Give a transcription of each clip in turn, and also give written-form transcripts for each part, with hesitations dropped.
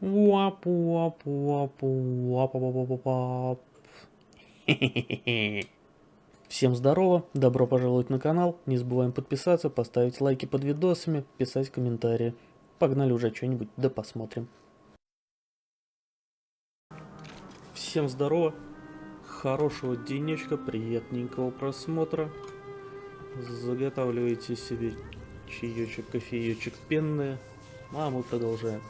Уап-уап-уап-уап-уап-уап-уап. Всем здорово, добро пожаловать на канал. Не забываем подписаться, поставить лайки под видосами, писать комментарии. Погнали уже что-нибудь, да посмотрим. Всем здорово, хорошего денечка, приятненького просмотра. Заготавливайте себе чаечек, кофеечек пенное, а мы продолжаем.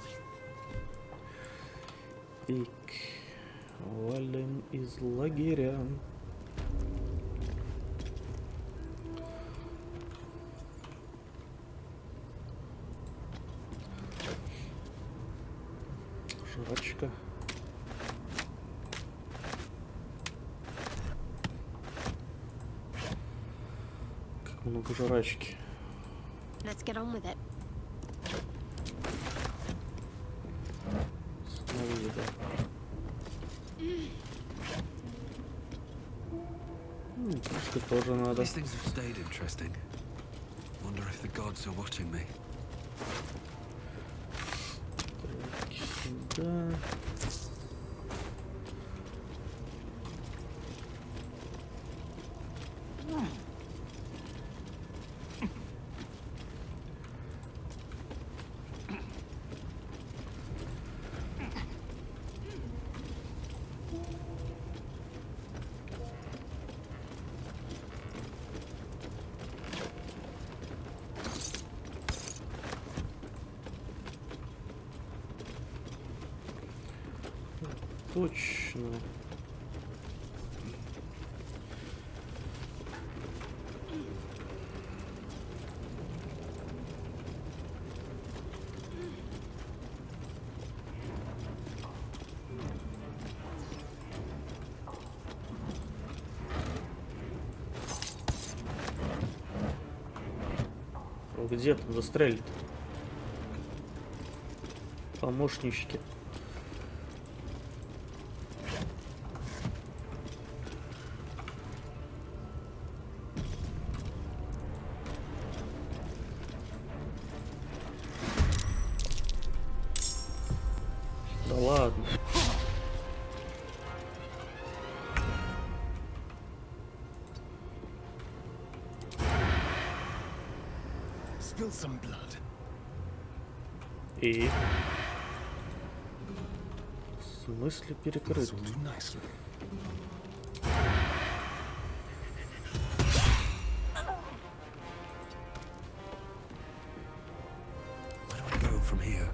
Так, валим из лагеря. Жрачка. Как много жрачки. Let's get on with it. Снова еда. Пушка тоже надо. These things have stayed interesting. Wonder if the gods are watching me. Сюда. Точно. Где там застрелит? Помощнички. Да ладно. Spill some blood. И в смысле перекрыть? This will do nicely. Where do I go from here?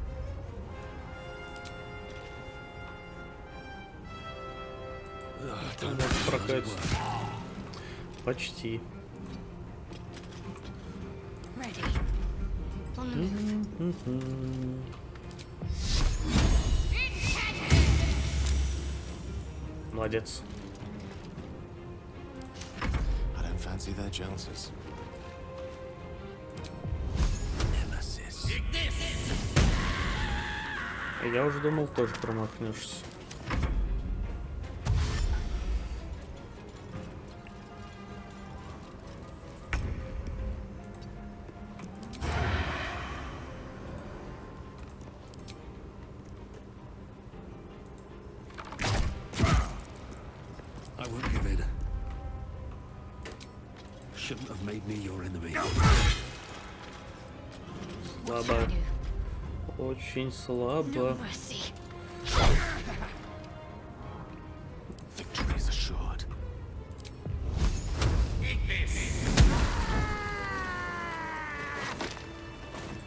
Надо прокатить. Почти. Ready. On the move. Молодец. I don't fancy their chances. Nemesis. Я уже думал, тоже промахнешься. I won't give in. Shouldn't have made me your enemy. What Слабо. can I do? Очень No слабо. mercy. Victory is assured.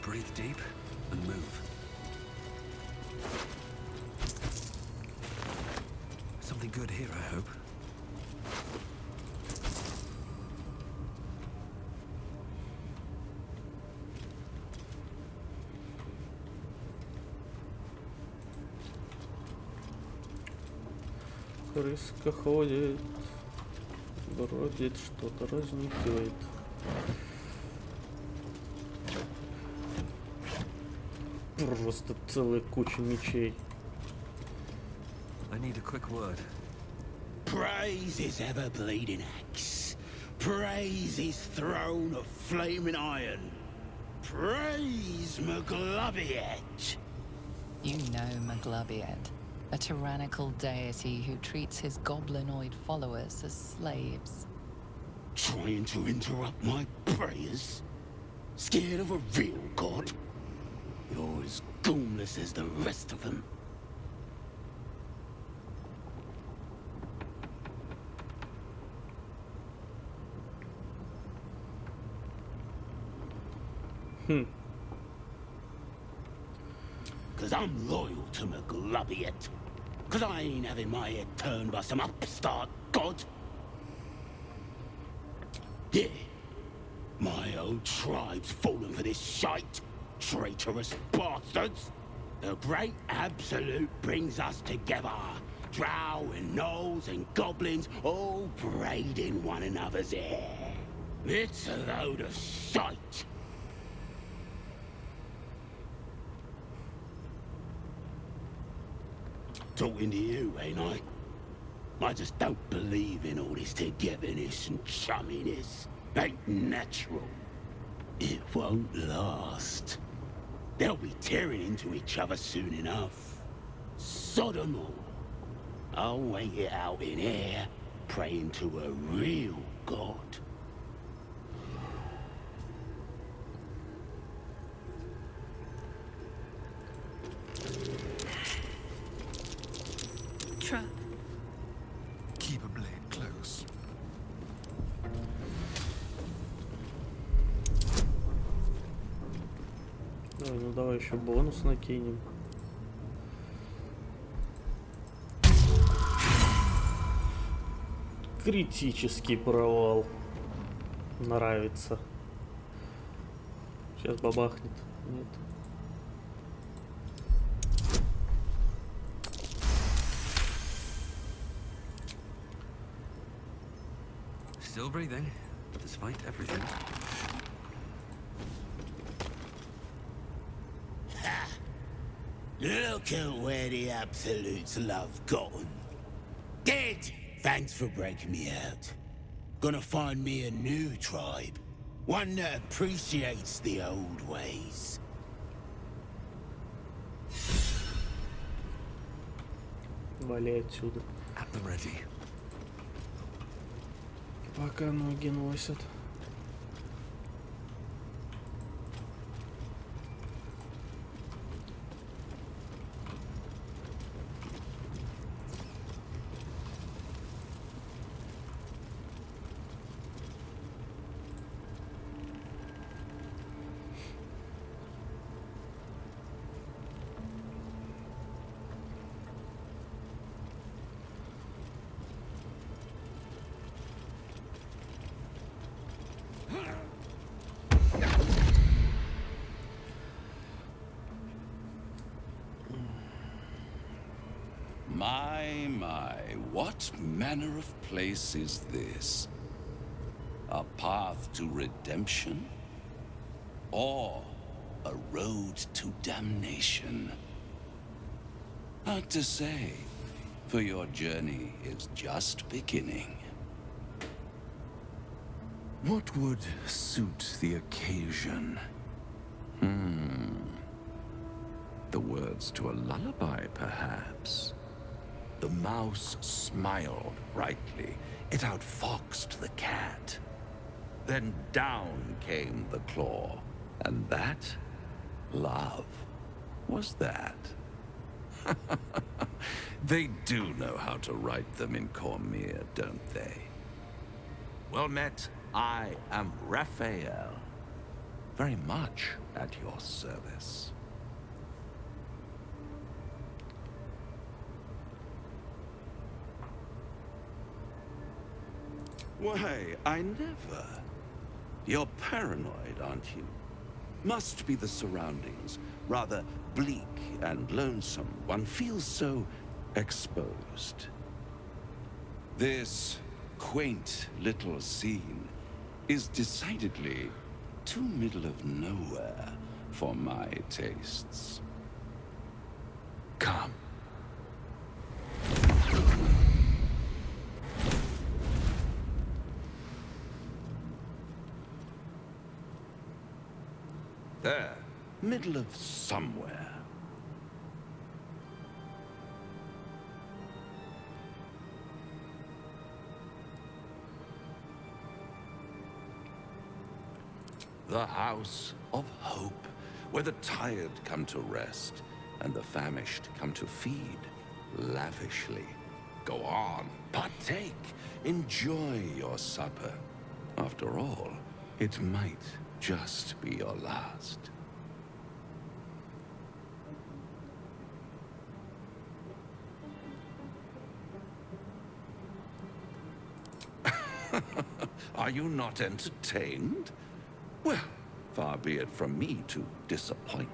Breathe deep and move. Something good here, I hope. Крыска ходит, бродит, что-то разнюхивает. Просто целая куча мечей. I need a quick word. Praise his ever-bleeding axe. Praise his throne of flaming iron. Praise McGlubby Edge. You know Maglubiet, a tyrannical deity who treats his goblinoid followers as slaves. Trying to interrupt my prayers? Scared of a real god? You're as goonless as the rest of them. Cause I'm loyal to Maglubiet. Cause I ain't having my head turned by some upstart god. Yeah. My old tribe's fallen for this shite. Traitorous bastards. The great absolute brings us together. Drow and gnolls and goblins all braiding one another's hair. It's a load of shite. Talking to you, ain't I? I just don't believe in all this togetherness and chumminess. Ain't natural. It won't last. They'll be tearing into each other soon enough. Sod 'em all. I'll wait it out in air, praying to a real god. Trap. Keep a blade close. Ой, ну давай еще бонус накинем. Критический провал. Нравится. Сейчас бабахнет. Нет. Still breathing, despite everything. Look at where the Absolutes love gotten. Dead! Thanks for breaking me out. Gonna find me a new tribe. One that appreciates the old ways. Валяй отсюда. At the ready. Пока ноги носят. My, what manner of place is this? A path to redemption? Or a road to damnation? Hard to say, for your journey is just beginning. What would suit the occasion? The words to a lullaby, perhaps. The mouse smiled brightly. It outfoxed the cat. Then down came the claw. And that, love, was that. They do know how to write them in Cormier, don't they? Well met, I am Raphael. Very much at your service. Why, I never. You're paranoid, aren't you? Must be the surroundings. Rather bleak and lonesome. One feels so exposed. This quaint little scene is decidedly too middle of nowhere for my tastes. Come. There, middle of somewhere. The house of hope, where the tired come to rest and the famished come to feed lavishly. Go on, partake, enjoy your supper. After all, it might just be your last. Are you not entertained? Well, far be it from me to disappoint.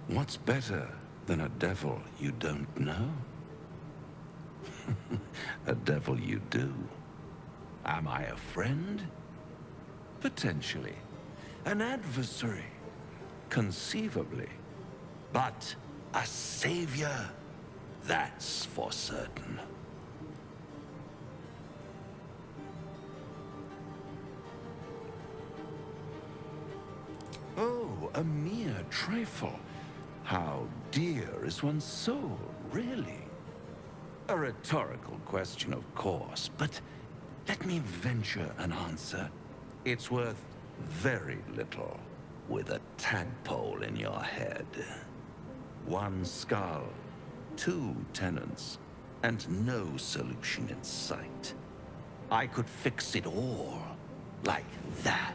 What's better than a devil you don't know? A devil you do. Am I a friend? Potentially. An adversary? Conceivably. But a savior? That's for certain. Oh, a mere trifle. How dear is one's soul, really? A rhetorical question, of course, but let me venture an answer. It's worth very little with a tadpole in your head. One skull, two tenants, and no solution in sight. I could fix it all like that.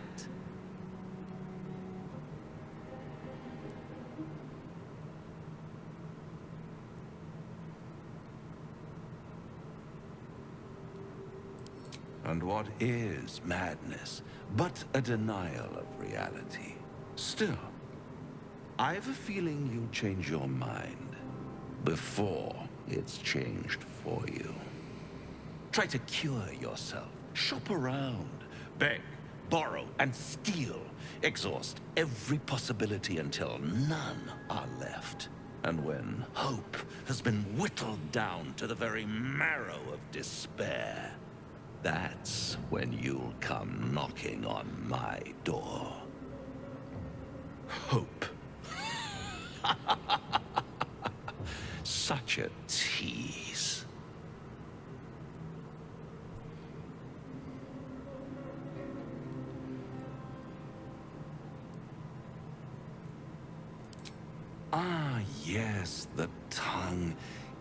And what is madness but a denial of reality? Still, I have a feeling you'll change your mind before it's changed for you. Try to cure yourself. Shop around. Beg, borrow, and steal. Exhaust every possibility until none are left. And when hope has been whittled down to the very marrow of despair, that's when you'll come knocking on my door. Hope. Such a tease. Ah, yes, the tongue.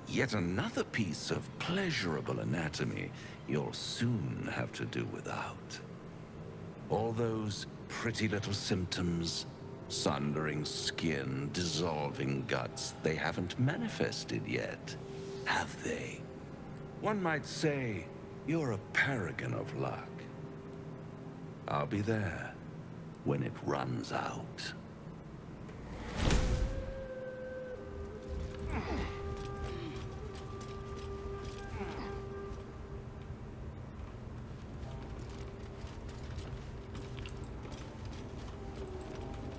Yet another piece of pleasurable anatomy you'll soon have to do without. All those pretty little symptoms, sundering skin, dissolving guts, they haven't manifested yet, have they? One might say you're a paragon of luck. I'll be there when it runs out.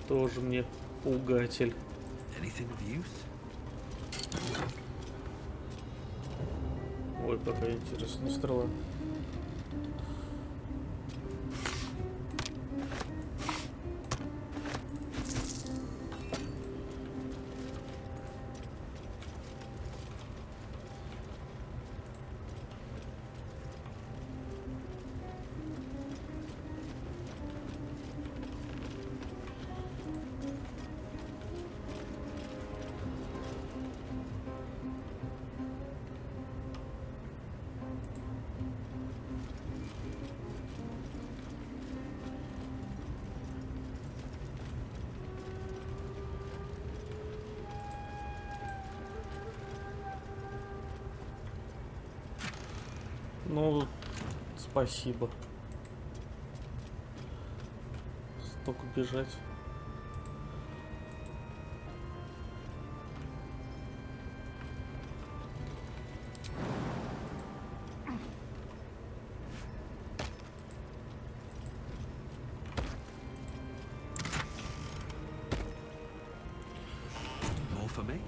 Тоже мне пугатель. Anything of use? Ой, какая интересная стрела. Ну, спасибо. Столько бежать. More for me?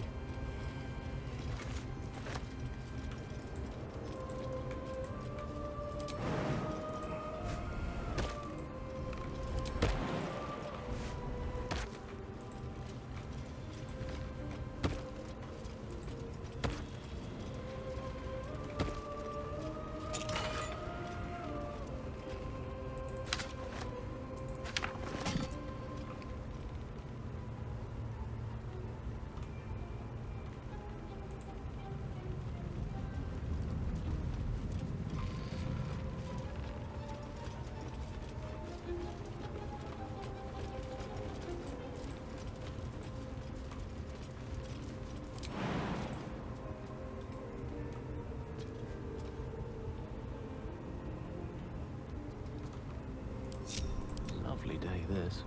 lovely day, this.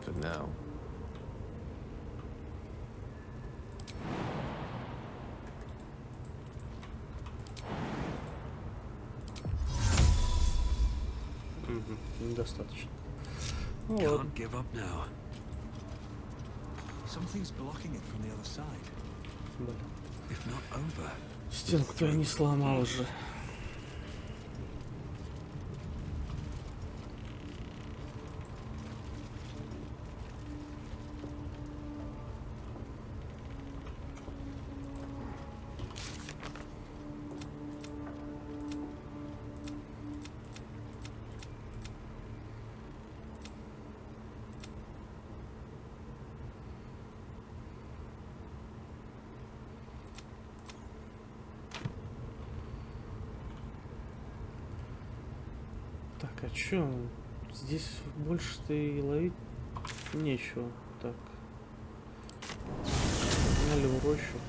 For now. Недостаточно. Ну ладно. Can't give up now. Something's blocking it from the other side. Блин. If not over. Стенку-то я не сломал же. Так, а чё? Здесь больше-то и ловить нечего. Так. Погнали в рощу.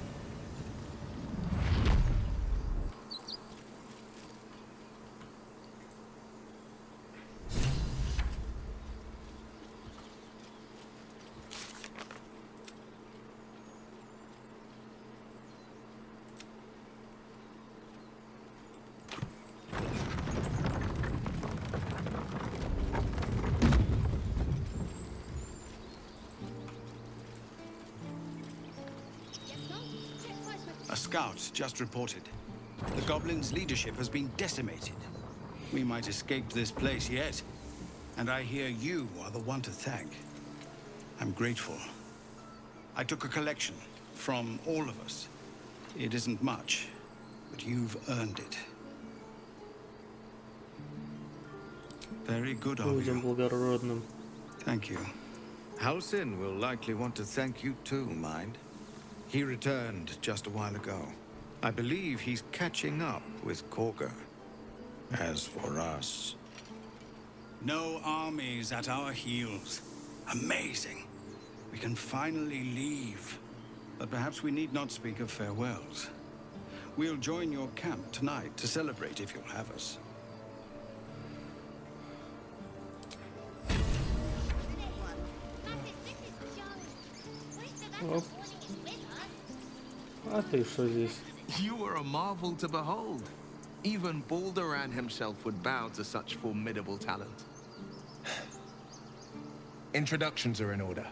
A scout just reported. The goblins' leadership has been decimated. We might escape this place yet. And I hear you are the one to thank. I'm grateful. I took a collection from all of us. It isn't much, but you've earned it. Very good of Людям you. благородным. Thank you. Halsin will likely want to thank you too, mind. He returned just a while ago. I believe he's catching up with Korga. As for us... No armies at our heels. Amazing. We can finally leave. But perhaps we need not speak of farewells. We'll join your camp tonight to celebrate if you'll have us. Оп. А ты что здесь? You were a marvel to behold. Even Baldur himself would bow to such formidable talent. Introductions are in order.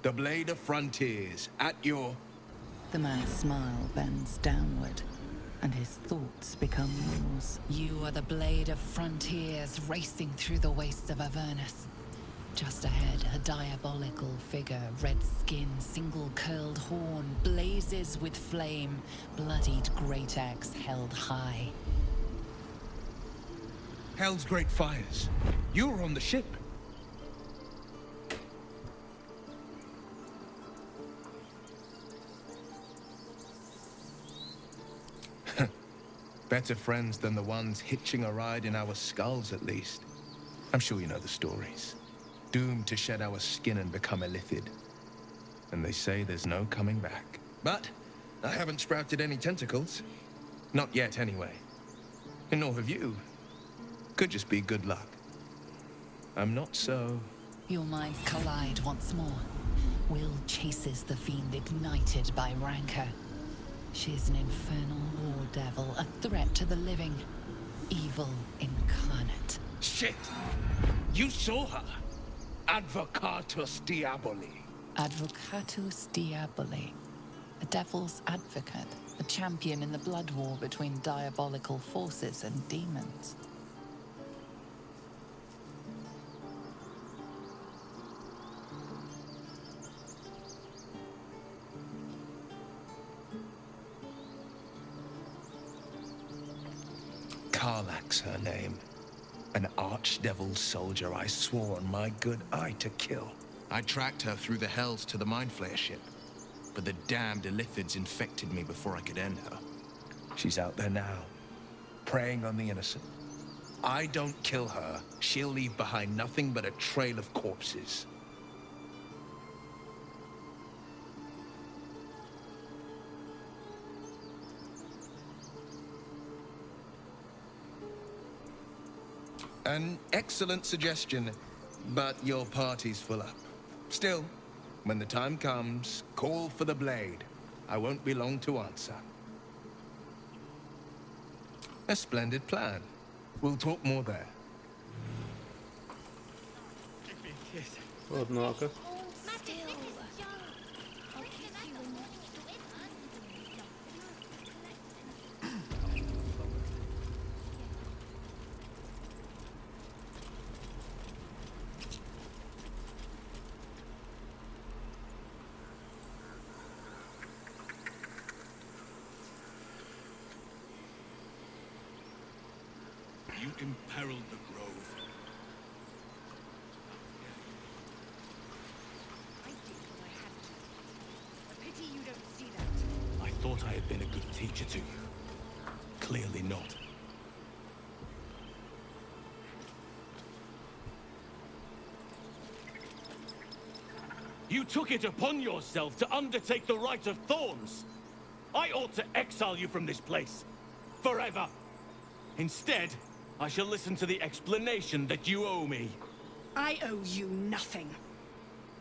The Blade of Frontiers, at your... The man's smile bends downward, and his thoughts become yours. You are the Blade of Frontiers racing through the wastes of Avernus. Just ahead, a diabolical figure, red skin, single-curled horn, blazes with flame, bloodied great axe held high. Hell's great fires. You were on the ship. Better friends than the ones hitching a ride in our skulls, at least. I'm sure you know the stories. Doomed to shed our skin and become illithid. And they say there's no coming back. But I haven't sprouted any tentacles. Not yet, anyway. And nor have you. Could just be good luck. I'm not so... Your minds collide once more. Will chases the fiend ignited by rancor. She is an infernal war devil, a threat to the living. Evil incarnate. Shit! You saw her! Advocatus Diaboli. Advocatus Diaboli. A devil's advocate. A champion in the blood war between diabolical forces and demons. Kарлach's her name. An archdevil soldier I swore on my good eye to kill. I tracked her through the hells to the Mind Flayer ship, but the damned illithids infected me before I could end her. She's out there now, preying on the innocent. I don't kill her, she'll leave behind nothing but a trail of corpses. An excellent suggestion. but your party's full up. Still, when the time comes, call for the blade. I won't be long to answer. A splendid plan. We'll talk more there. Однако. You imperiled the grove. I did what I had to. A pity you don't see that. I thought I had been a good teacher to you. Clearly not. You took it upon yourself to undertake the Rite of Thorns. I ought to exile you from this place. Forever. Instead, I shall listen to the explanation that you owe me. I owe you nothing.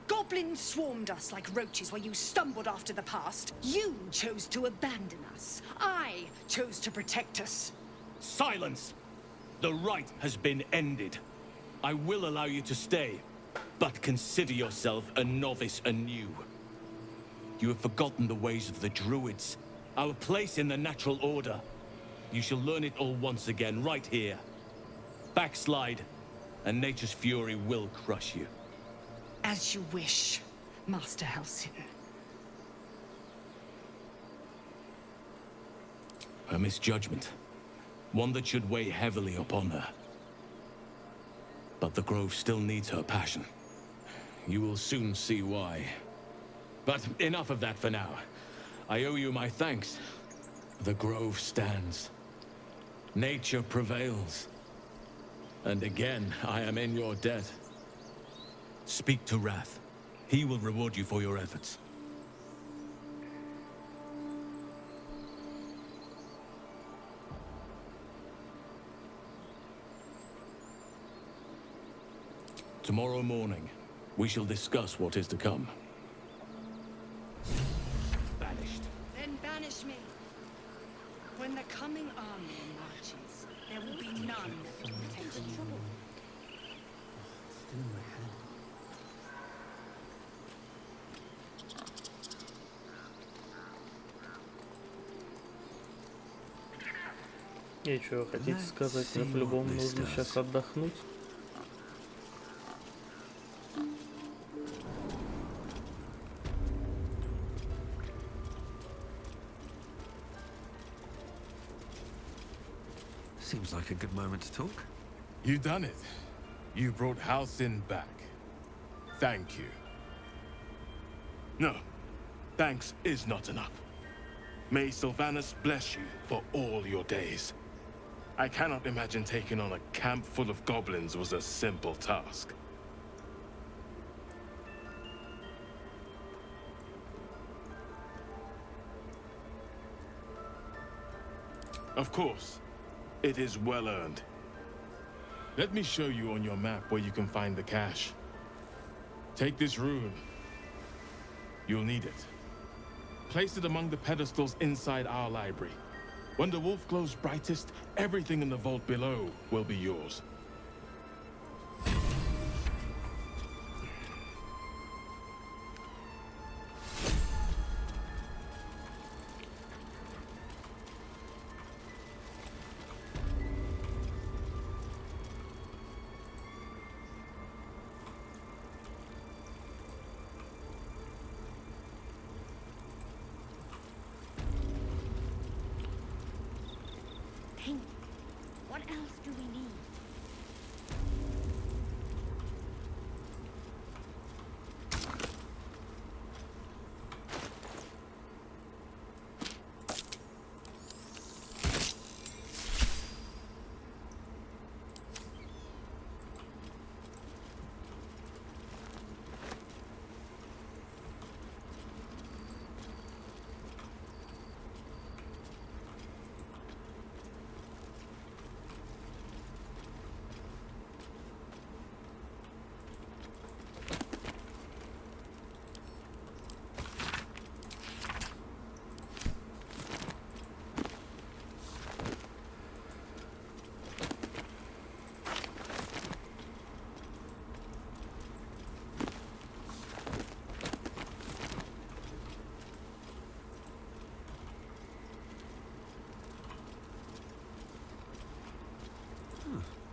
Goblins swarmed us like roaches while you stumbled after the past. You chose to abandon us. I chose to protect us. Silence! The rite has been ended. I will allow you to stay, but consider yourself a novice anew. You have forgotten the ways of the druids, our place in the natural order. You shall learn it all once again, right here. Backslide, and nature's fury will crush you. As you wish, Master Halsin. A misjudgment. One that should weigh heavily upon her. But the Grove still needs her passion. You will soon see why. But enough of that for now. I owe you my thanks. The Grove stands. Nature prevails. And again, I am in your debt. Speak to Wrath. He will reward you for your efforts. Tomorrow morning, we shall discuss what is to come. Banished. Then banish me. When the coming army marches, there will be none that will protect you. И что, хотите сказать, мне по-любому нужно сейчас отдохнуть? Seems like a good moment to talk. You done it. You brought Halsin back. Thank you. No, thanks is not enough. May Sylvanus bless you for all your days. I cannot imagine taking on a camp full of goblins was a simple task. Of course, it is well earned. Let me show you on your map where you can find the cache. Take this rune. You'll need it. Place it among the pedestals inside our library. When the wolf glows brightest, everything in the vault below will be yours. What else do we need?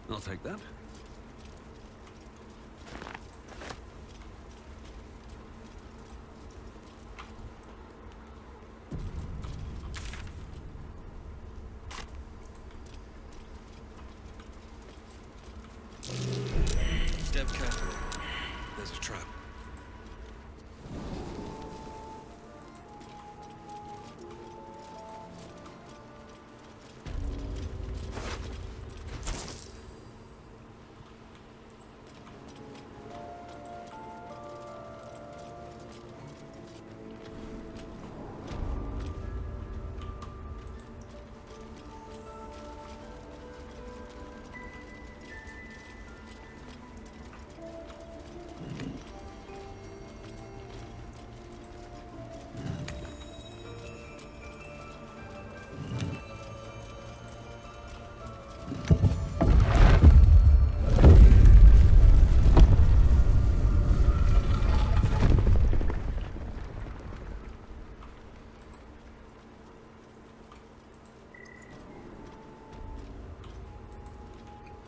I'll take that. Step carefully. There's a trap.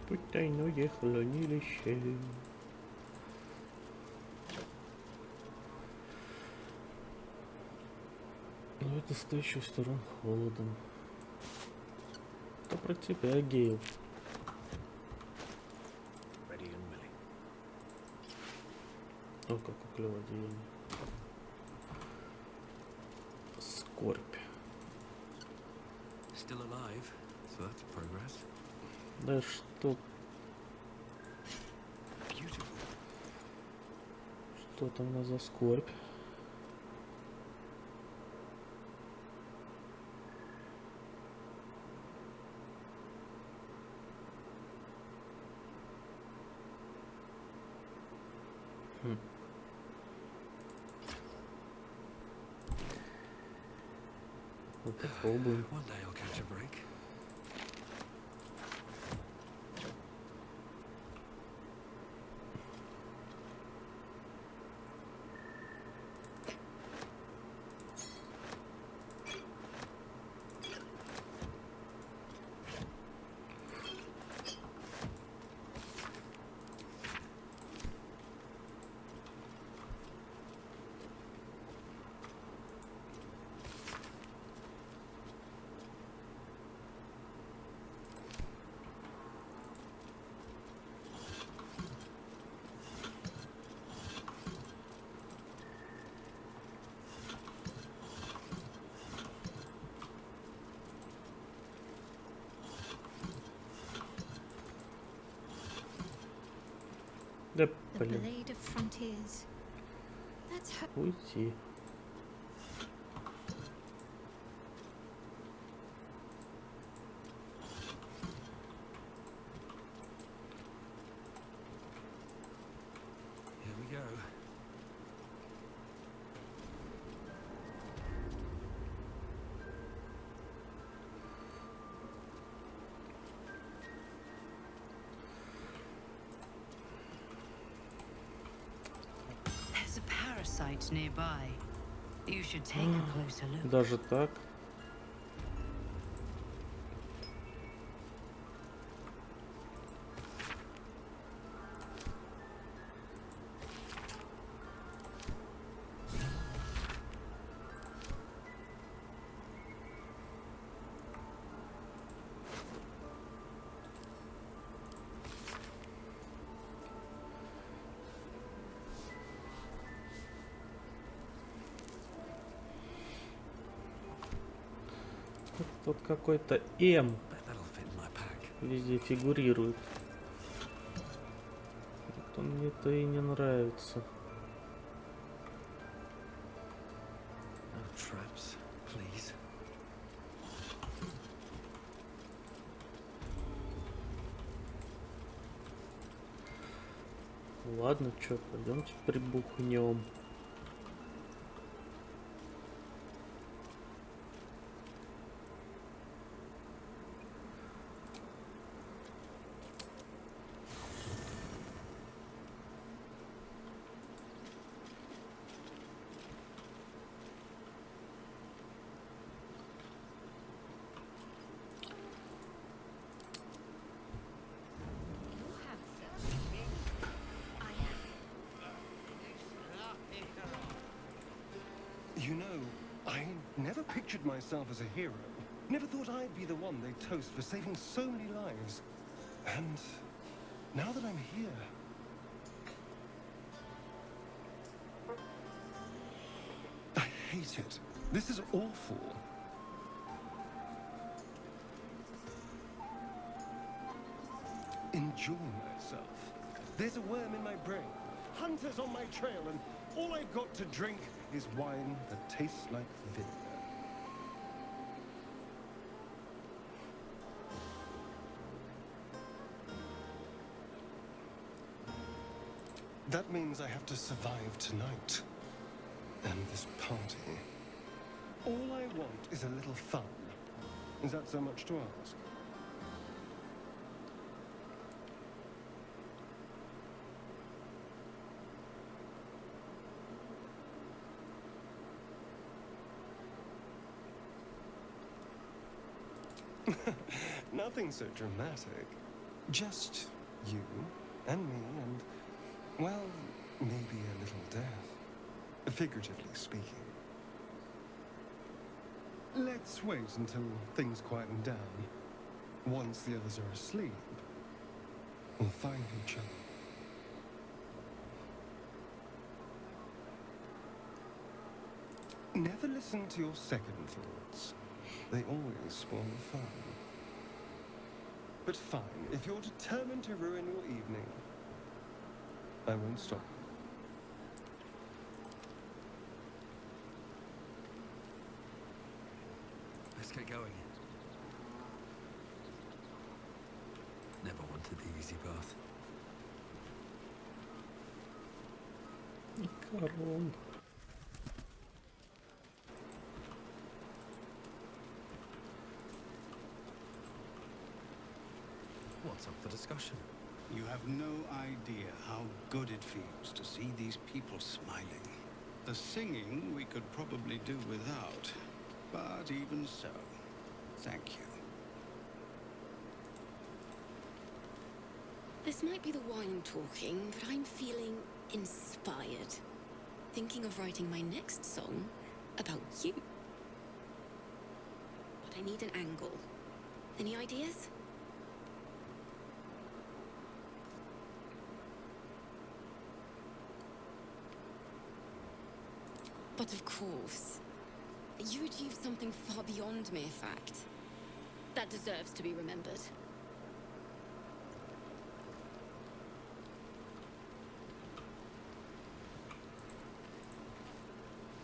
Потайное хранилище. Но это стоящий сторон холодом. Это про тебя, Гейл. О, как клево деяние. Скорбь. Still alive, so that's progress. Да что? Beautiful. Что там у нас за скорбь? Ну, попробуем. One day I'll catch a break. Да, The блин, blade of frontiers. That's her. уйти. Here we go. There's a parasite nearby. You should take a closer look. Даже так. Тут какой-то М Bet that'll fit in my pack. везде фигурирует. Вот он мне-то и не нравится. No traps, please. Ладно, чё, пойдемте прибухнем. never pictured myself as a hero. Never thought I'd be the one they toast for saving so many lives. And now that I'm here... I hate it. This is awful. Enjoy myself. There's a worm in my brain, hunters on my trail, and all I've got to drink is wine that tastes like vinegar. That means I have to survive tonight. And this party. All I want is a little fun. Is that so much to ask? Nothing so dramatic. Just you and me and, well, maybe a little death. Figuratively speaking. Let's wait until things quieten down. Once the others are asleep, we'll find each other. Never listen to your second thoughts. They always spoil the fun. But fine, if you're determined to ruin your evening, I won't stop. Let's get going. Never wanted the easy path. Корон. What's up for discussion? You have no idea how good it feels to see these people smiling. The singing we could probably do without, but even so, thank you. This might be the wine talking, but I'm feeling inspired. Thinking of writing my next song about you. But I need an angle. Any ideas? But of course, you achieved something far beyond mere fact. That deserves to be remembered.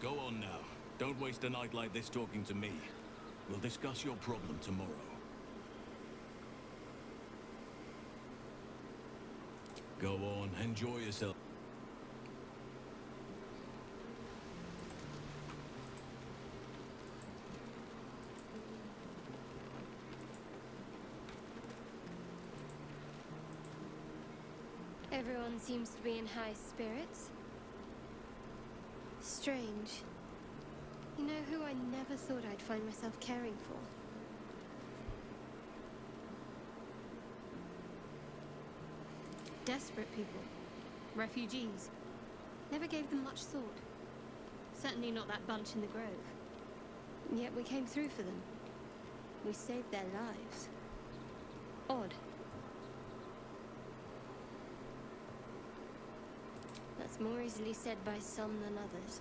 Go on now. Don't waste a night like this talking to me. We'll discuss your problem tomorrow. Go on, enjoy yourself. Everyone seems to be in high spirits. Strange. You know who I never thought I'd find myself caring for? Desperate people. Refugees. Never gave them much thought. Certainly not that bunch in the grove. Yet we came through for them. We saved their lives. Odd. That's more easily said by some than others.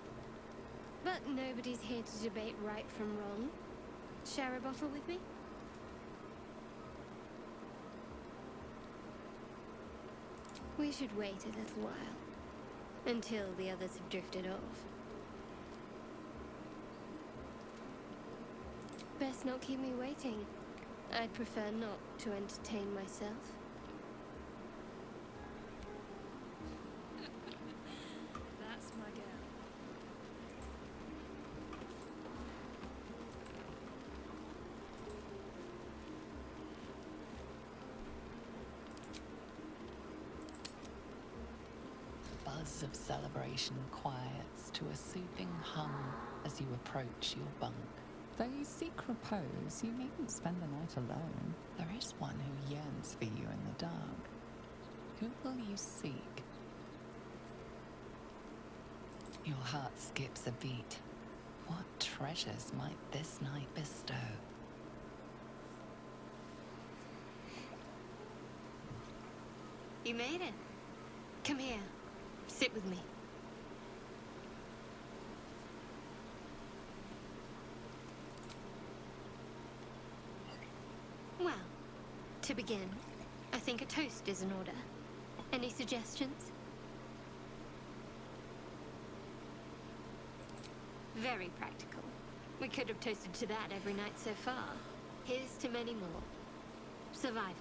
But nobody's here to debate right from wrong. Share a bottle with me? We should wait a little while. Until the others have drifted off. Best not keep me waiting. I'd prefer not to entertain myself. That's my girl. The buzz of celebration quiets to a soothing hum as you approach your bunk. Though you seek repose, you needn't spend the night alone. There is one who yearns for you in the dark. Who will you seek? Your heart skips a beat. What treasures might this night bestow? You made it. Come here. Sit with me. Well, to begin, I think a toast is in order. Any suggestions? Very practical. We could have toasted to that every night so far. Here's to many more. Survival.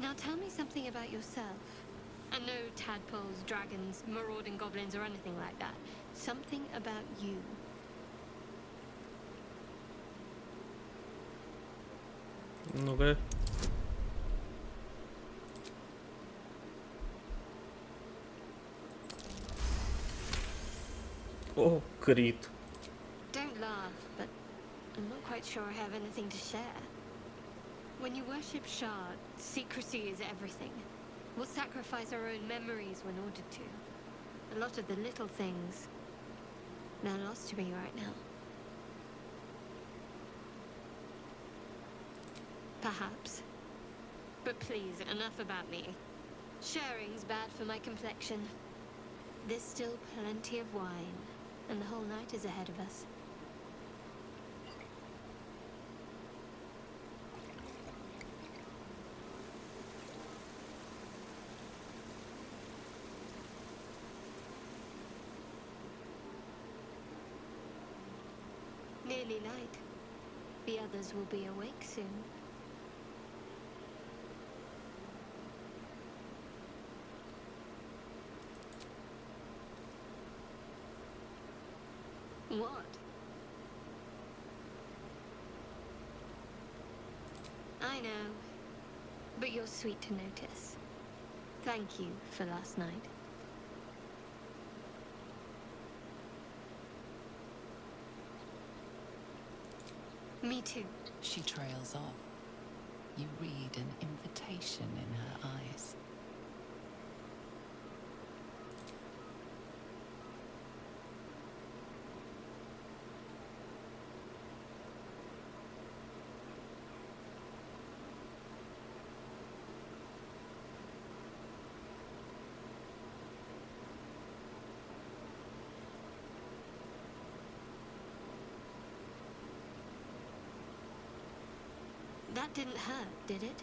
Now tell me something about yourself. And no tadpoles, dragons, marauding goblins, or anything like that. Something about you. Ну-ка. О, крит. Don't laugh, but I'm not quite sure I have anything to share. When you worship Shard, secrecy is everything. We'll sacrifice our own memories when ordered to. A lot of the little things, they're lost to me right now. Perhaps. But please, enough about me. Sharing's bad for my complexion. There's still plenty of wine, and the whole night is ahead of us. Nearly light. The others will be awake soon. What? I know, but you're sweet to notice. Thank you for last night. Me too. She trails off. You read an invitation in her eyes. That didn't hurt, did it?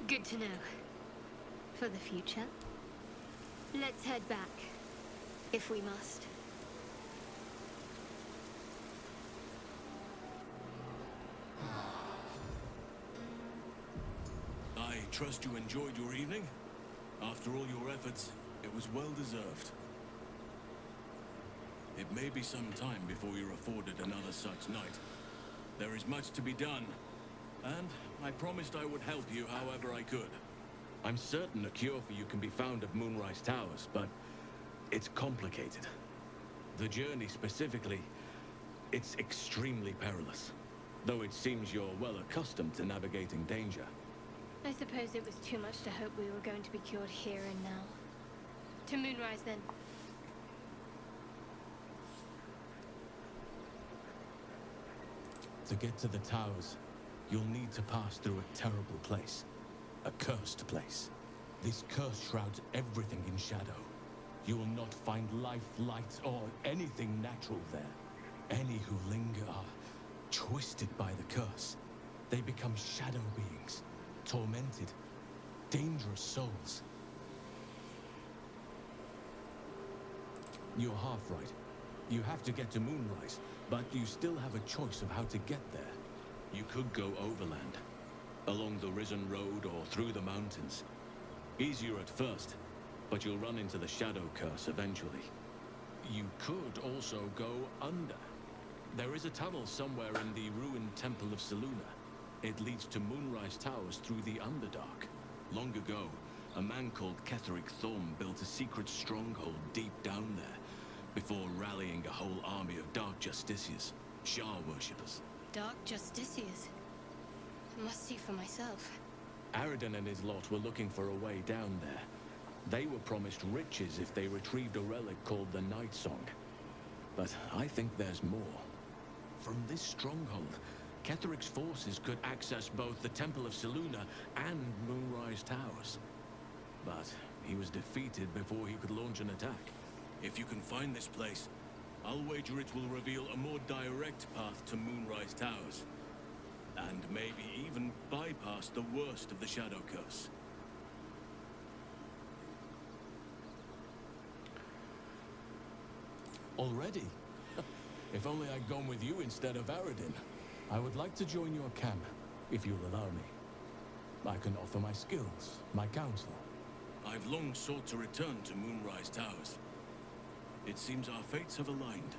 Good to know. For the future. Let's head back, if we must. I trust you enjoyed your evening. After all your efforts, it was well deserved. It may be some time before you're afforded another such night. There is much to be done, and I promised I would help you however I could. I'm certain a cure for you can be found at Moonrise Towers, but it's complicated. The journey specifically, it's extremely perilous, though it seems you're well accustomed to navigating danger. I suppose it was too much to hope we were going to be cured here and now. To Moonrise, then. To get to the towers, you'll need to pass through a terrible place. A cursed place. This curse shrouds everything in shadow. You will not find life, light, or anything natural there. Any who linger are twisted by the curse. They become shadow beings, tormented, dangerous souls. You're half right. You have to get to Moonrise, but you still have a choice of how to get there. You could go overland, along the Risen Road or through the mountains. Easier at first, but you'll run into the Shadow Curse eventually. You could also go under. There is a tunnel somewhere in the ruined Temple of Selûne. It leads to Moonrise Towers through the Underdark. Long ago, a man called Ketheric Thorm built a secret stronghold deep down there, before rallying a whole army of Dark Justiciars, Shah worshippers. Dark Justiciars. I must see for myself. Aradin and his lot were looking for a way down there. They were promised riches if they retrieved a relic called the Night Song. But I think there's more. From this stronghold, Ketheric's forces could access both the Temple of Selûne and Moonrise Towers. But he was defeated before he could launch an attack. If you can find this place, I'll wager it will reveal a more direct path to Moonrise Towers. And maybe even bypass the worst of the Shadow Curse. Already? If only I'd gone with you instead of Aradin. I would like to join your camp, if you'll allow me. I can offer my skills, my counsel. I've long sought to return to Moonrise Towers. It seems our fates have aligned.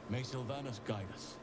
May Sylvanas guide us.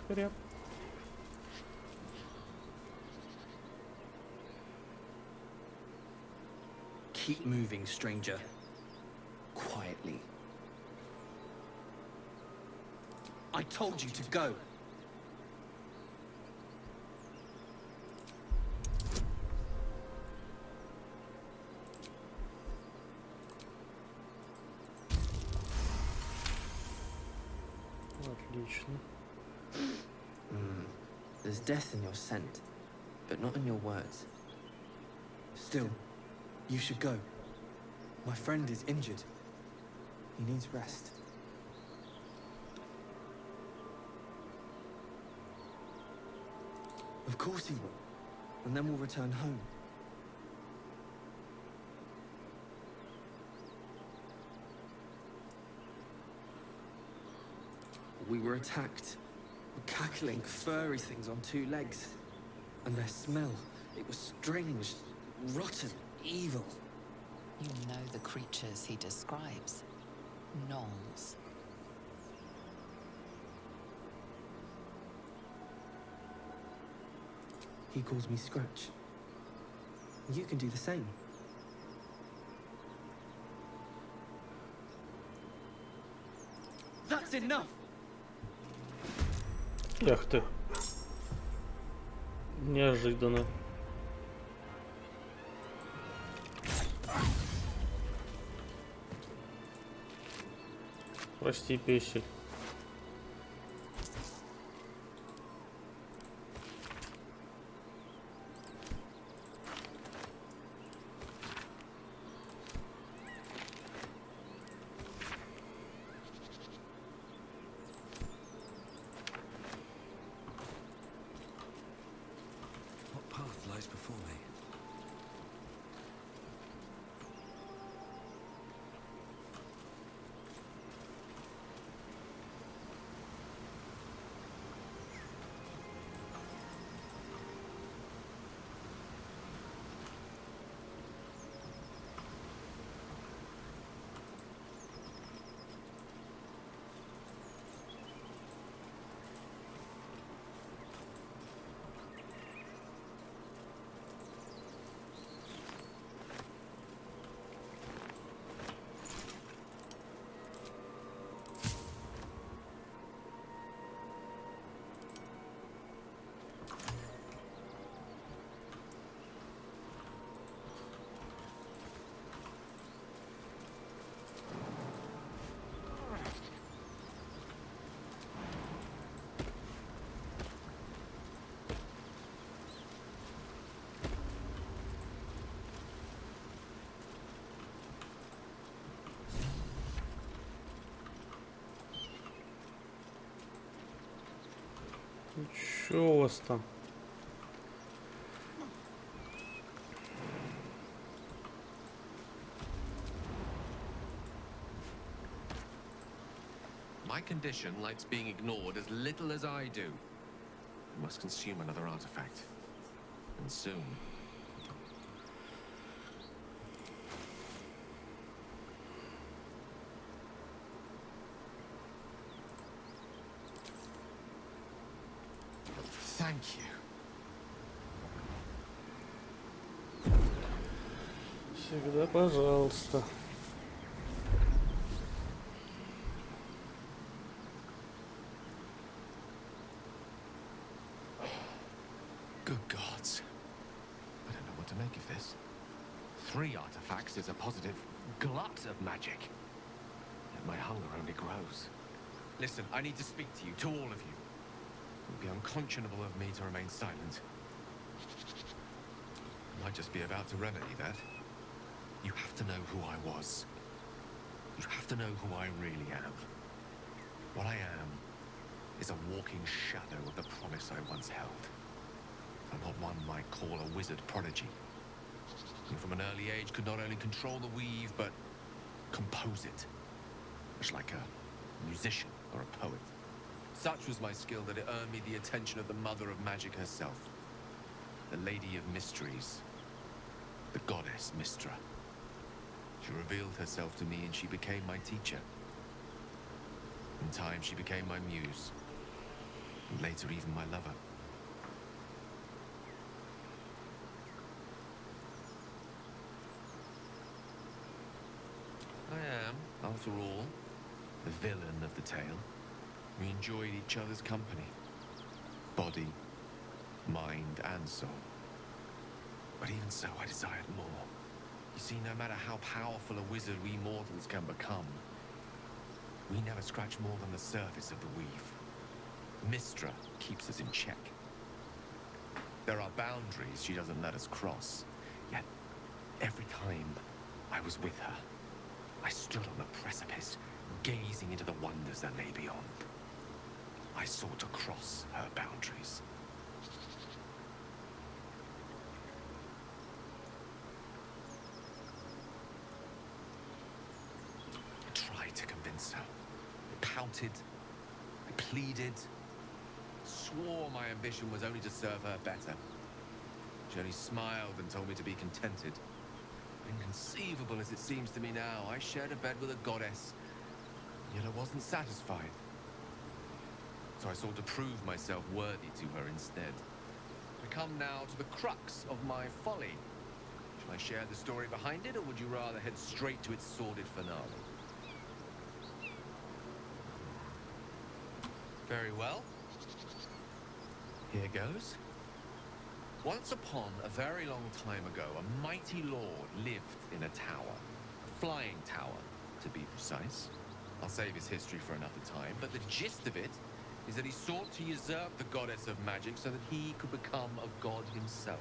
Шкряп. Keep moving, stranger. Quietly. I told you to go. Отлично. There's death in your scent, but not in your words. Still, you should go. My friend is injured. He needs rest. Of course he will. And then we'll return home. We were attacked. Cackling, furry things on two legs. And their smell, it was strange, rotten, evil. You know the creatures he describes. Gnolls. He calls me Scratch. You can do the same. That's enough! Эх ты. Неожиданно. Прости, песель. What path lies before me? Чё у вас там? My condition likes being ignored as little as I do. I must consume another artifact. And soon. Thank you. Всегда пожалуйста. Good gods. I don't know what to make of this. 3 artifacts is a positive glut of magic. Yet my hunger only grows. Listen, I need to speak to you, to all of you. It would be unconscionable of me to remain silent. I might just be about to remedy that. You have to know who I was. You have to know who I really am. What I am is a walking shadow of the promise I once held. I'm not one might call a wizard prodigy. Who from an early age could not only control the weave, but compose it. Much like a musician or a poet. Such was my skill that it earned me the attention of the mother of magic herself. The Lady of Mysteries. The goddess Mystra. She revealed herself to me and she became my teacher. In time she became my muse. And later even my lover. I am, after all, the villain of the tale. We enjoyed each other's company. Body, mind, and soul. But even so, I desired more. You see, no matter how powerful a wizard we mortals can become, we never scratch more than the surface of the weave. Mystra keeps us in check. There are boundaries she doesn't let us cross. Yet, every time I was with her, I stood on the precipice, gazing into the wonders that lay beyond. I sought to cross her boundaries. I tried to convince her. I pouted. I pleaded. Swore my ambition was only to serve her better. She only smiled and told me to be contented. Inconceivable as it seems to me now, I shared a bed with a goddess, yet I wasn't satisfied. So I sought to prove myself worthy to her instead. We come now to the crux of my folly. Shall I share the story behind it, or would you rather head straight to its sordid finale? Very well. Here goes. Once upon a very long time ago, a mighty lord lived in a tower. A flying tower, to be precise. I'll save his history for another time, but the gist of it is that he sought to usurp the goddess of magic so that he could become a god himself.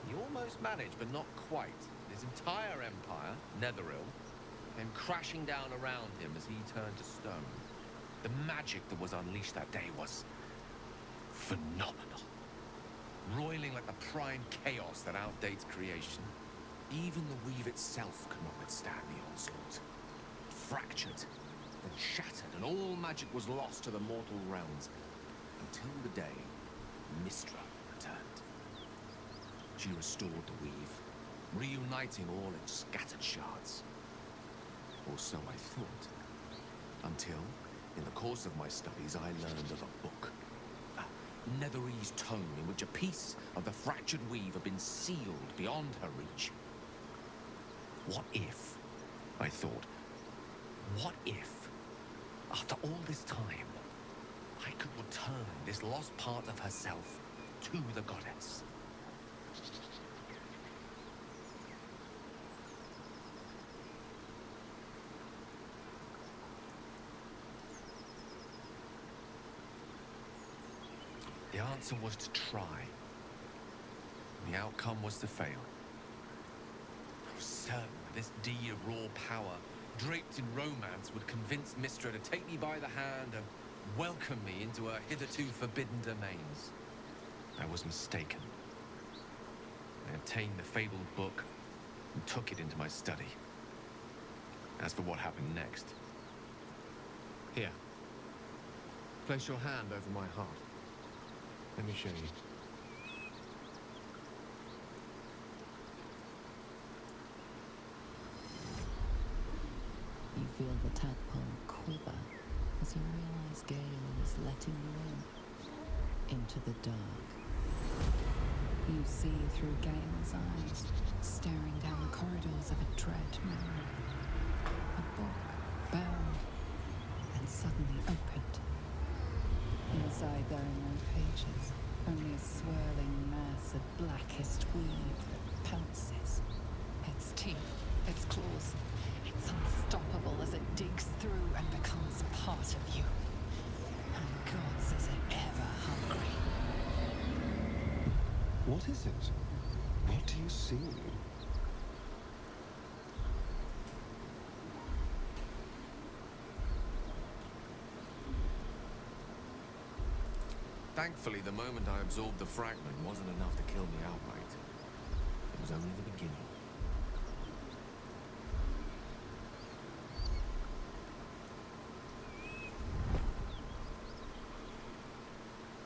He almost managed, but not quite. His entire empire, Netheril, came crashing down around him as he turned to stone. The magic that was unleashed that day was phenomenal. Roiling like the prime chaos that outdates creation. Even the weave itself could not withstand the onslaught. It fractured, then shattered, and all magic was lost to the mortal realms. Until the day Mystra returned. She restored the weave, reuniting all its scattered shards. Or so I thought. Until, in the course of my studies, I learned of a book. Netherese tome in which a piece of the fractured weave had been sealed beyond her reach. What if, I thought, what if, after all this time, I could return this lost part of herself to the goddess? The answer was to try. The outcome was to fail. I was certain that this deed of raw power, draped in romance, would convince Mystra to take me by the hand and welcome me into her hitherto forbidden domains. I was mistaken. I obtained the fabled book and took it into my study. As for what happened next... Here. Place your hand over my heart. Let me show you. You feel the tadpole quiver as you realize Gale is letting you into the dark. You see through Gale's eyes, staring down the corridors of a dread memory. A book, bound, and suddenly opened. Inside there are no pages, only a swirling mass of blackest weave that pounces. Its teeth, its claws, it's unstoppable as it digs through and becomes part of you. And gods, is it ever hungry. What is it? What do you see? Thankfully, the moment I absorbed the fragment wasn't enough to kill me outright. It was only the beginning.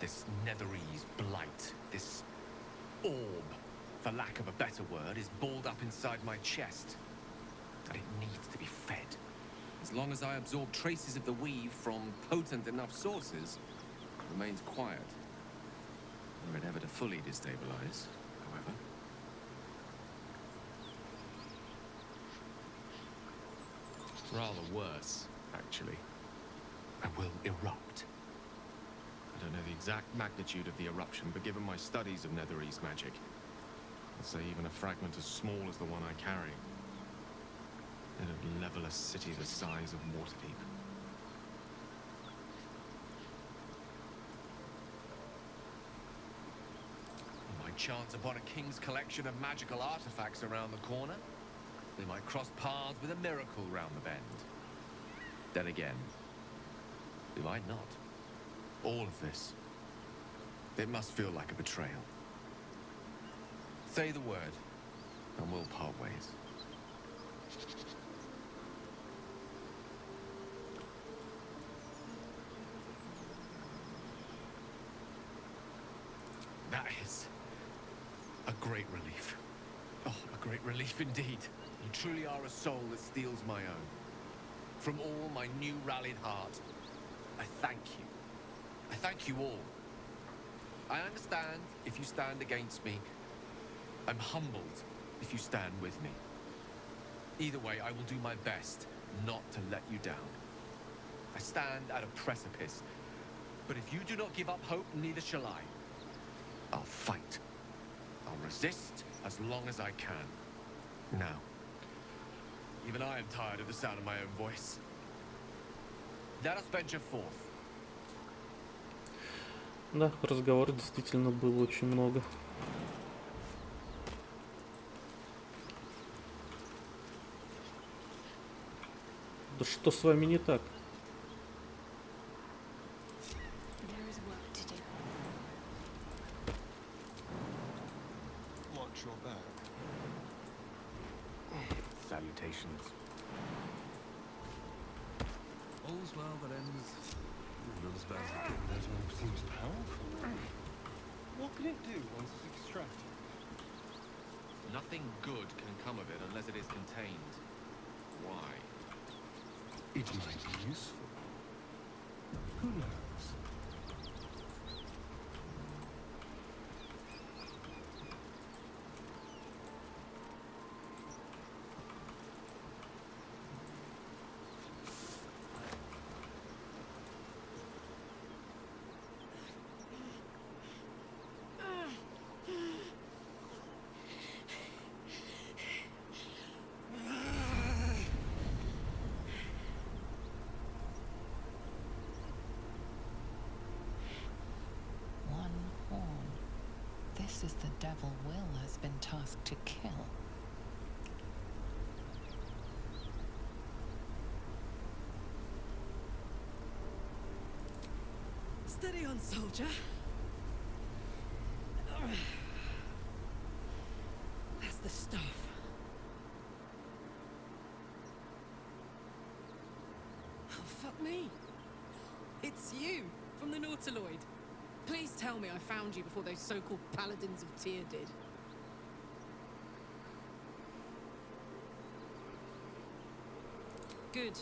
This Netherese blight, this orb, for lack of a better word, is balled up inside my chest. And it needs to be fed. As long as I absorb traces of the weave from potent enough sources, it remains quiet. Were it ever to fully destabilize, however. Rather worse, actually. I will erupt. I don't know the exact magnitude of the eruption, but given my studies of Netherese magic, I'd say even a fragment as small as the one I carry, it'd level a city the size of Waterdeep. I might chance upon a king's collection of magical artifacts around the corner. They might cross paths with a miracle round the bend. Then again, they might not. All of this, it must feel like a betrayal. Say the word, and we'll part ways. That is a great relief. Oh, a great relief indeed. You truly are a soul that steals my own. From all my new rallied heart, I thank you. I thank you all. I understand if you stand against me. I'm humbled if you stand with me. Either way, I will do my best not to let you down. I stand at a precipice, but if you do not give up hope, neither shall I. I'll fight. I'll resist as long as I can. Now, even I am tired of the sound of my own voice. Let us venture forth. Да, разговоров действительно было очень много. Да что с вами не так? There is work to do. Watch your back. Salutations. All's well that ends. Not as bad as it could. That orb seems powerful. What can it do once it's extracted? Nothing good can come of it unless it is contained. Why? It might be useful. Who knows? This is the devil Will has been tasked to kill. done, soldier. That's the stuff. Oh, fuck me. It's you, from the Nautiloid. Please tell me I found you before those so-called paladins of Tyr did. Good.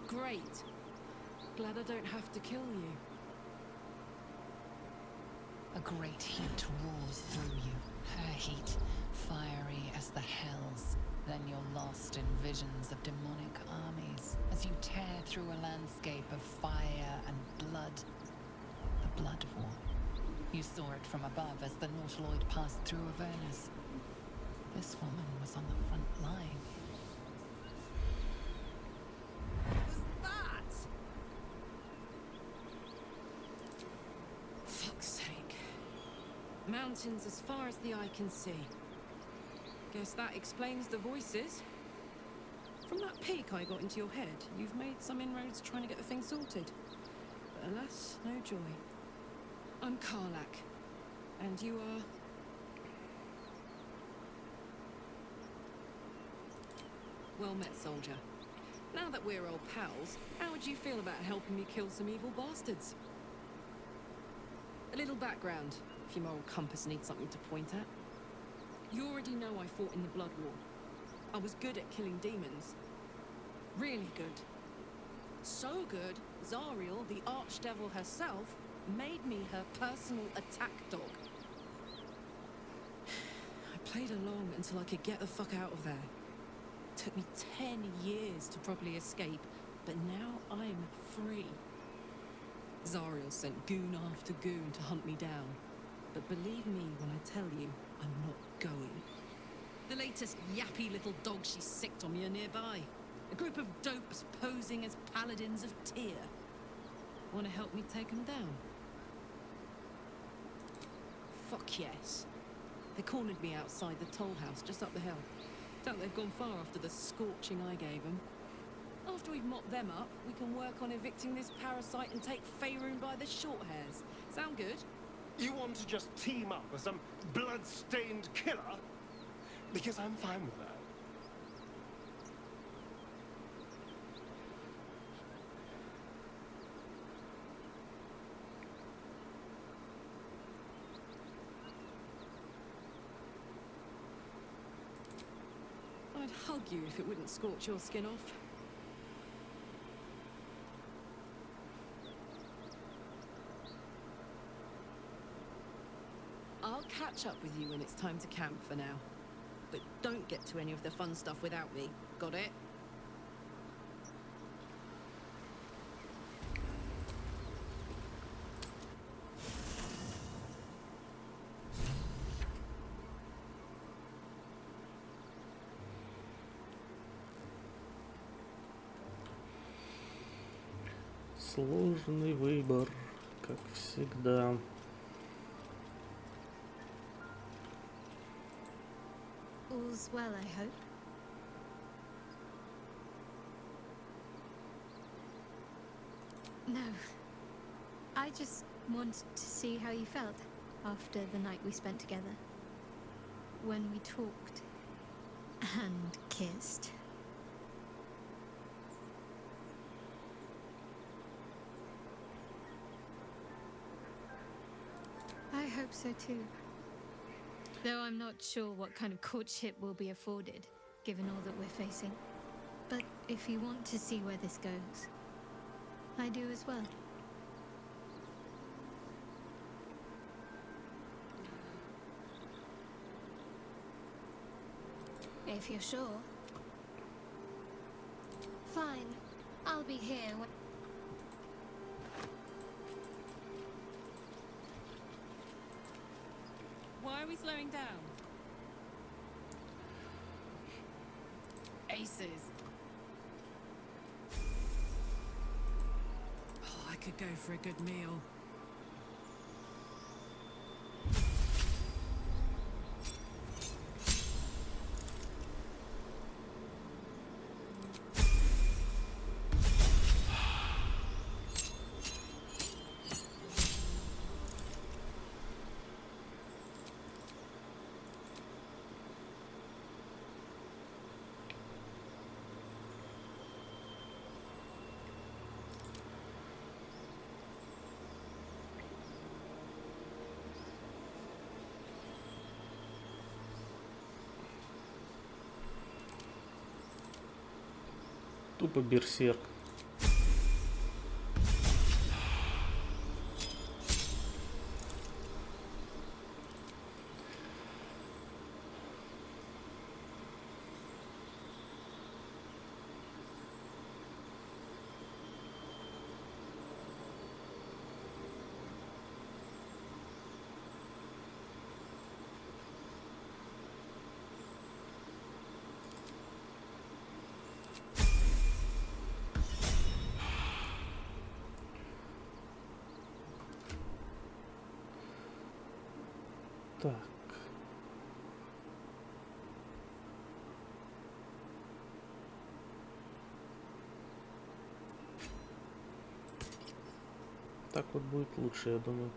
Great. Glad I don't have to kill you. A great heat roars through you. Her heat, fiery as the hells. Then you're lost in visions of demonic armies as you tear through a landscape of fire and blood. The Blood War. You saw it from above as the Nautiloid passed through Avernus. This woman was on the front line. Fuck's sake. Mountains as far as the eye can see. Guess that explains the voices. From that peak I got into your head, you've made some inroads trying to get the thing sorted. But alas, no joy. I'm Kарлach. And you are... Well met, soldier. Now that we're old pals, how would you feel about helping me kill some evil bastards? A little background, if your moral compass needs something to point at. You already know I fought in the Blood War. I was good at killing demons. Really good. So good, Zariel, the archdevil herself, made me her personal attack dog. I played along until I could get the fuck out of there. Took me 10 years to properly escape, but now I'm free. Zariel sent goon after goon to hunt me down. But believe me when I tell you, I'm not going. The latest yappy little dogs she sicked on me are nearby. A group of dopes posing as paladins of Tyr. Want to help me take them down? Fuck yes. They cornered me outside the toll house just up the hill. Doubt they've gone far after the scorching I gave them. After we've mopped them up, we can work on evicting this parasite and take Faerun by the short hairs. Sound good? You want to just team up with some blood-stained killer? Because I'm fine with that. I'd hug you if it wouldn't scorch your skin off. I'll catch up with you when it's time to camp for now. But don't get to any of the fun stuff without me. Got it? Сложный выбор, как всегда. All's well, I hope. No. I just wanted to see how you felt after the night we spent together. When we talked and kissed. I hope so too. Though I'm not sure what kind of courtship will be afforded, given all that we're facing. But if you want to see where this goes, I do as well. If you're sure. Fine. I'll be here when... Why are we slowing down? Aces. Oh, I could go for a good meal. Тупо берсерк. Так. Так вот будет лучше, я думаю.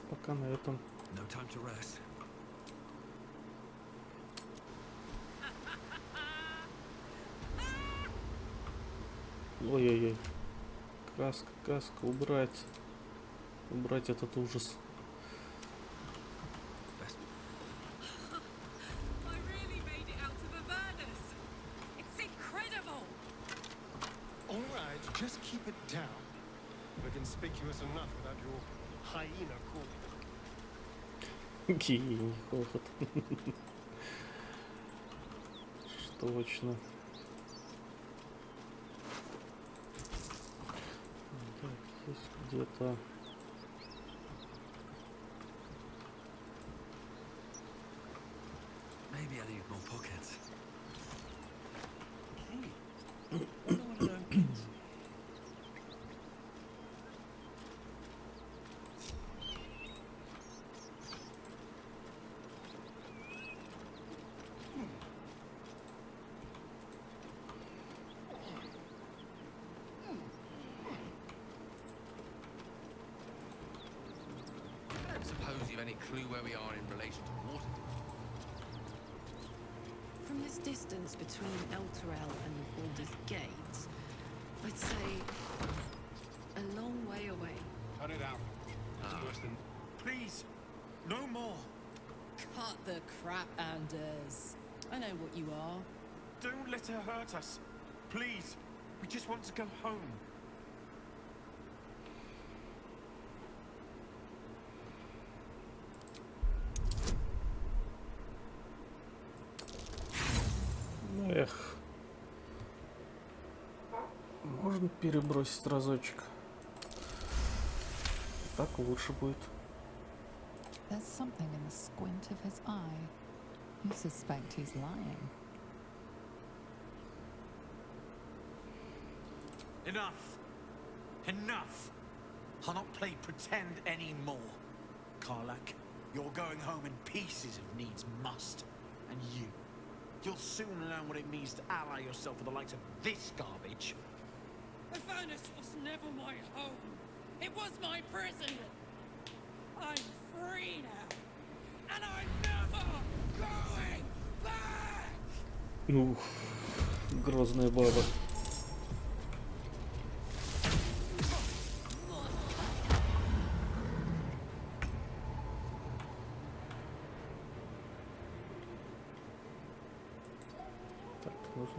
Пока на этом. No time to rest. Ой-ой-ой. Каска, каска, убрать. Убрать этот ужас. Alright, just keep it down. We're conspicuous enough without your hyena calling. Гений хохот. Точно. Так, здесь где-то. Maybe I need more pockets. I don't suppose you've any clue where we are in relation to water. From this distance between Elturel and Baldur's Gate, I'd say a long way away. Cut it out. It's worse than... Please, no more. Cut the crap, Anders. I know what you are. Don't let her hurt us. Please, we just want to go home. Эх. Можно перебросить разочек. Так лучше будет. There's something in the squint of his eye. You suspect he's lying. Enough. Enough. I'll not play pretend anymore. Kарлach, you're going home in pieces if needs must. And you'll soon learn what it means to ally yourself with the likes of this garbage. Avernus was never my home. It was my prison. I'm free now. And I'm never going back! Ух, грозная баба.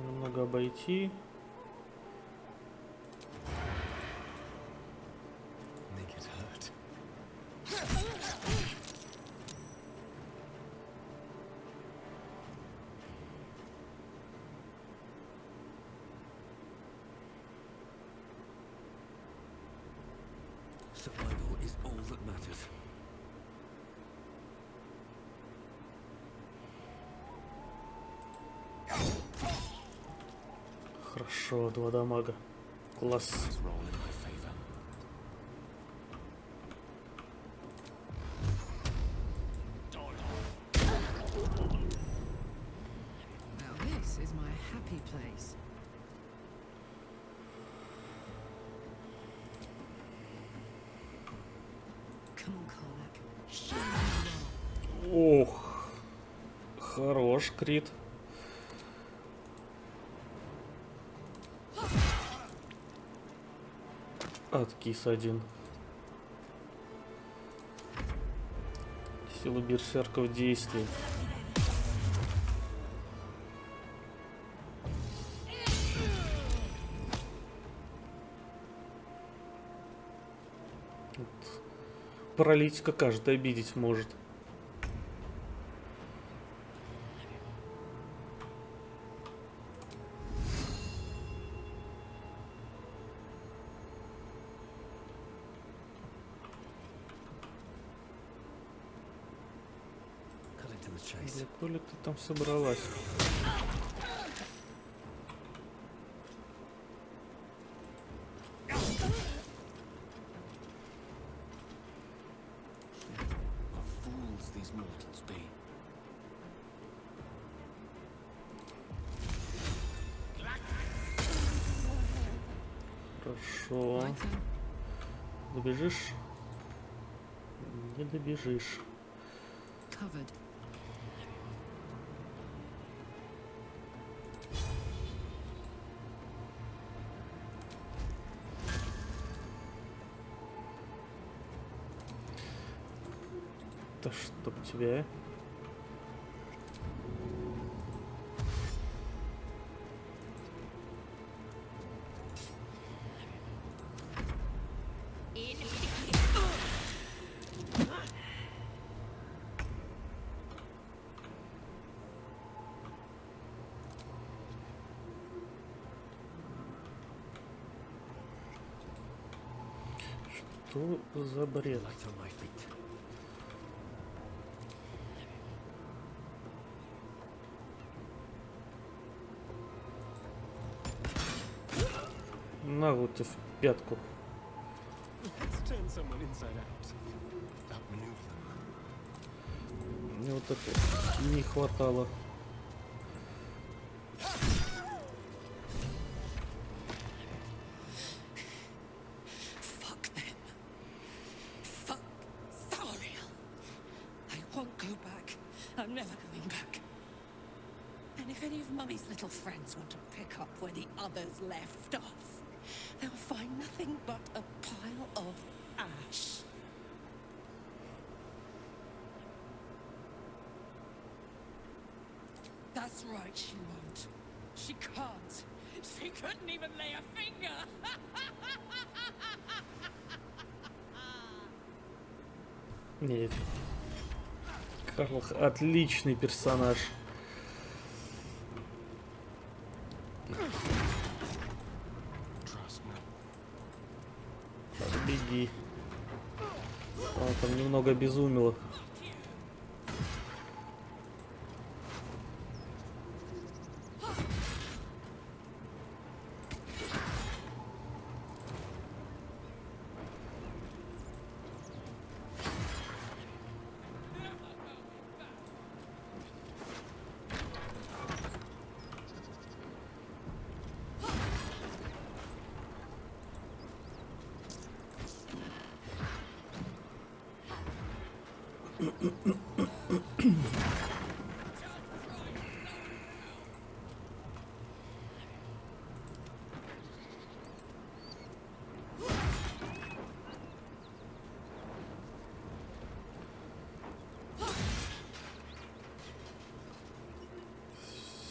Немного обойти. Make it hurt. Survival is all that matters. Хорошо, 2 дамага. Класс. Let's roll in my favor. Now this is my happy place. Come on, Kарлach. Show me you are. Ох. Хорош крит. Откис один. Сила берсерка в действии. Вот. Паралитика каждый обидеть может. Далеко ли ты там собралась? What fools these mortals be. Хорошо. Добежишь? Не добежишь. Covered. Да чтоб тебя. Что за бред? Light on my feet. На вот тебе в пятку. Let's turn someone inside out. Outmaneuver them. Мне вот это не хватало. Fuck them. Fuck Zariel. I won't go back. I'm never going back. And if any of Mummy's little friends want to pick up where the others left off, they'll find nothing but a pile of ash. That's right, she won't. She can't. She couldn't even lay a finger. Нет. Карлах отличный персонаж. Так, беги. Он там немного обезумело.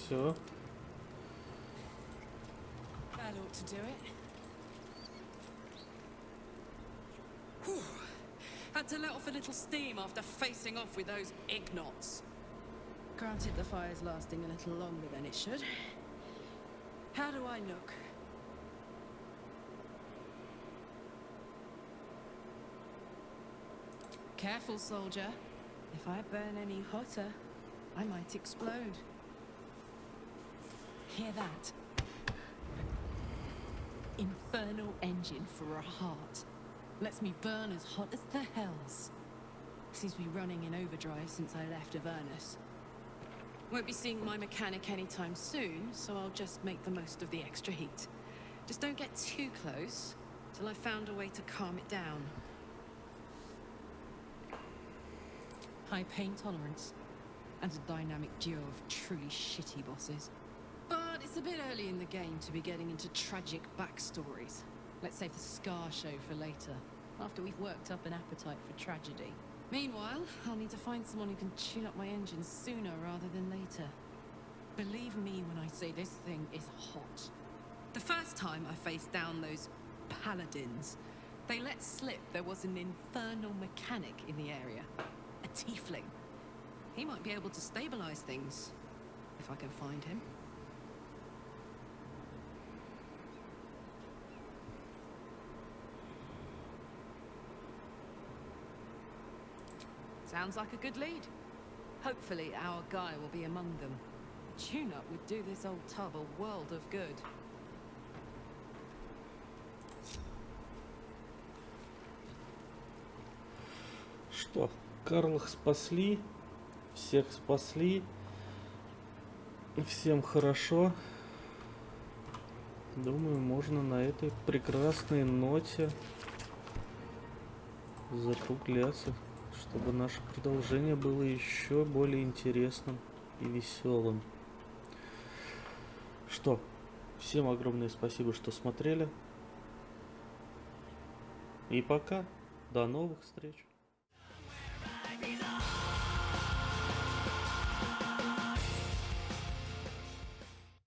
Все. ought to do it. Whew. Had to let off a little steam after facing off with those ignots. Granted, the fire's lasting a little longer than it should. How do I look? Careful, soldier. If I burn any hotter, I might explode. Hear that? Infernal engine for a heart. Lets me burn as hot as the hells. Seems to be running in overdrive since I left Avernus. Won't be seeing my mechanic anytime soon, so I'll just make the most of the extra heat. Just don't get too close till I've found a way to calm it down. High pain tolerance, and a dynamic duo of truly shitty bosses. But it's a bit early in the game to be getting into tragic backstories. Let's save the Scar show for later, after we've worked up an appetite for tragedy. Meanwhile, I'll need to find someone who can tune up my engine sooner rather than later. Believe me when I say this thing is hot. The first time I faced down those paladins, they let slip there was an infernal mechanic in the area. A tiefling. He might be able to stabilize things, if I can find him. Sounds like a good lead. Hopefully our guy will be among them. A tune-up would do this old tub a world of good. Что, Карлах спасли, всех спасли, всем хорошо. Думаю, можно на этой прекрасной ноте закругляться, чтобы наше продолжение было еще более интересным и веселым. Что, всем огромное спасибо, что смотрели. И пока. До новых встреч. belong.